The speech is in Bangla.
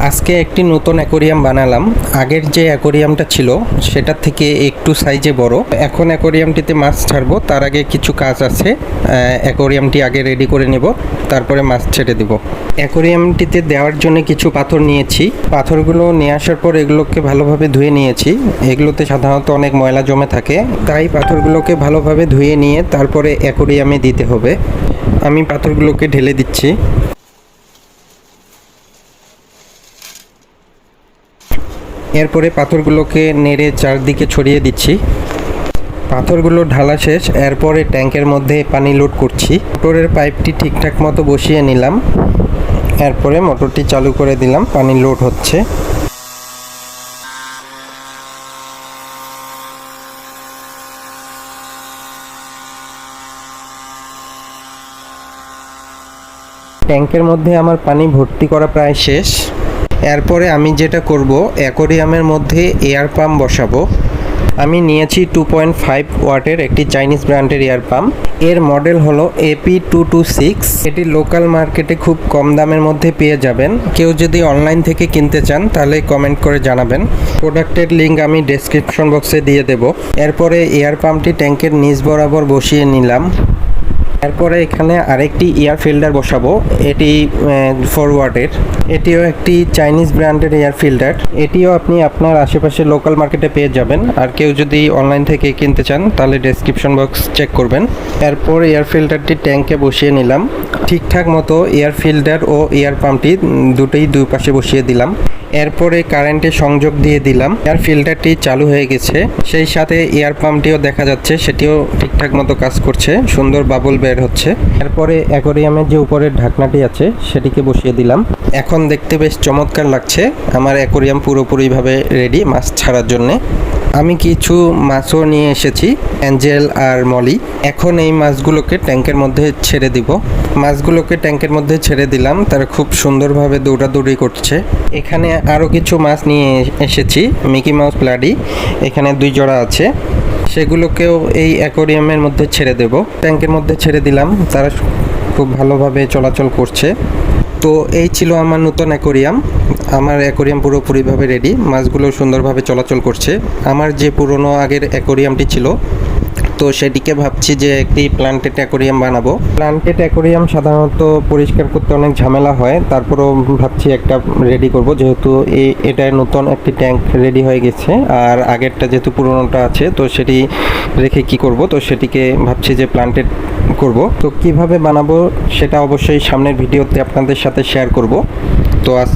আজকে একটি নতুন অ্যাকোরিয়াম বানালাম। আগের যে অ্যাকোরিয়ামটা ছিল সেটার থেকে একটু সাইজে বড়। এখন অ্যাকোরিয়ামটিতে মাছ ছাড়বো, তার আগে কিছু কাজ আছে। অ্যাকোরিয়ামটি আগে রেডি করে নেব, তারপরে মাছ ছেড়ে দেব। অ্যাকোরিয়ামটিতে দেওয়ার জন্য কিছু পাথর নিয়েছি। পাথরগুলো নিয়ে আসার পর এগুলোকে ভালোভাবে ধুয়ে নিয়েছি। এগুলোতে সাধারণত অনেক ময়লা জমে থাকে, তাই পাথরগুলোকে ভালোভাবে ধুয়ে নিয়ে তারপরে অ্যাকোরিয়ামে দিতে হবে। আমি পাথরগুলোকে ঢেলে দিচ্ছি। এরপরে পাথরগুলোকে নেড়ে চারদিকে ছড়িয়ে দিচ্ছি। পাথরগুলো ঢালা শেষ, এরপরে ট্যাঙ্কের মধ্যে পানি লোড করছি। মোটরের পাইপটি ঠিকঠাক মতো বসিয়ে নিলাম, এরপরে মোটরটি চালু করে দিলাম, পানি লোড হচ্ছে। ট্যাঙ্কের মধ্যে আমার পানি ভর্তি করা প্রায় শেষ। এরপরে আমি যেটা করব, অ্যাকোরিয়ামের মধ্যে এয়ার পাম্প বসাবো। আমি নিয়েছি 2.5 ওয়াটের একটি চাইনিজ ব্র্যান্ডের এয়ার পাম্প। এর মডেল হলো AP226। এটি লোকাল মার্কেটে খুব কম দামের মধ্যে পেয়ে যাবেন। কেউ যদি অনলাইন থেকে কিনতে চান তাহলে কমেন্ট করে জানাবেন। প্রোডাক্টের লিঙ্ক আমি ডেসক্রিপশন বক্সে দিয়ে দেব। এরপরে এয়ার পাম্পটি ট্যাঙ্কের নিচ বরাবর বসিয়ে নিলাম। এরপরে এখানে আরেকটি এয়ার ফিল্টার বসাবো। এটি 4 ওয়াটের। এটিও একটি চাইনিজ ব্র্যান্ডের এয়ার ফিল্টার। এটিও আপনি আপনার আশেপাশে লোকাল মার্কেটে পেয়ে যাবেন। আর কেউ যদি অনলাইন থেকে কিনতে চান তাহলে ডেসক্রিপশন বক্স চেক করবেন। এরপর এয়ার ফিল্টারটি ট্যাঙ্কে বসিয়ে নিলাম। ঠিকঠাক মতো এয়ার ফিল্টার ও এয়ার পাম্পটি দুটোই দুই পাশে বসিয়ে দিলাম। এরপরে কারেন্টে সংযোগ দিয়ে দিলাম। এয়ার ফিল্টারটি চালু হয়ে গেছে, সেই সাথে এয়ার পাম্পটিও দেখা যাচ্ছে, সেটিও ঠিকঠাক মতো কাজ করছে, সুন্দর বাবল বের হচ্ছে। এরপরে অ্যাকোরিয়ামের যে উপরের ঢাকনাটি আছে সেটিকে বসিয়ে দিলাম। এখন দেখতে বেশ চমৎকার লাগছে। আমার অ্যাকোরিয়াম পুরোপুরিভাবে রেডি মাছ ছাড়ার জন্যে। আমি কিছু মাছও নিয়ে এসেছি, অ্যাঞ্জেল আর মলি। এখন এই মাছগুলোকে ট্যাঙ্কের মধ্যে ছেড়ে দিব। মাছগুলোকে ট্যাঙ্কের মধ্যে ছেড়ে দিলাম, তারা খুব সুন্দরভাবে দৌড়াদৌড়ি করছে। এখানে আরও কিছু মাছ নিয়ে এসেছি, মিকি মাউস ব্লাডি। এখানে 2 জোড়া আছে, সেগুলোকেও এই অ্যাকোরিয়ামের মধ্যে ছেড়ে দেব। ট্যাঙ্কের মধ্যে ছেড়ে দিলাম, তারা খুব ভালোভাবে চলাচল করছে। তো এই ছিল আমার নতুন অ্যাকোরিয়াম। আমার অ্যাকোরিয়াম পুরোপুরিভাবে রেডি, মাছগুলো সুন্দরভাবে চলাচল করছে। আমার যে পুরনো আগের অ্যাকোরিয়ামটি ছিল, তো সেটিকে ভাবছি যে একটি প্লান্টেড অ্যাকোরিয়াম বানাবো। প্লান্টেড অ্যাকোরিয়াম সাধারণত পরিষ্কার করতে অনেক ঝামেলা হয়, তারপরেও ভাবছি একটা রেডি করব, যেহেতু এটা নতুন একটি ট্যাঙ্ক রেডি হয়ে গেছে। আর আগেরটা যেহেতু পুরনোটা আছে, তো সেটি রেখে কি করব, তো সেটিকে ভাবছি যে প্লান্টেড করব। তো কিভাবে বানাবো সেটা অবশ্যই সামনের ভিডিওতে আপনাদের সাথে শেয়ার করব। তো আজ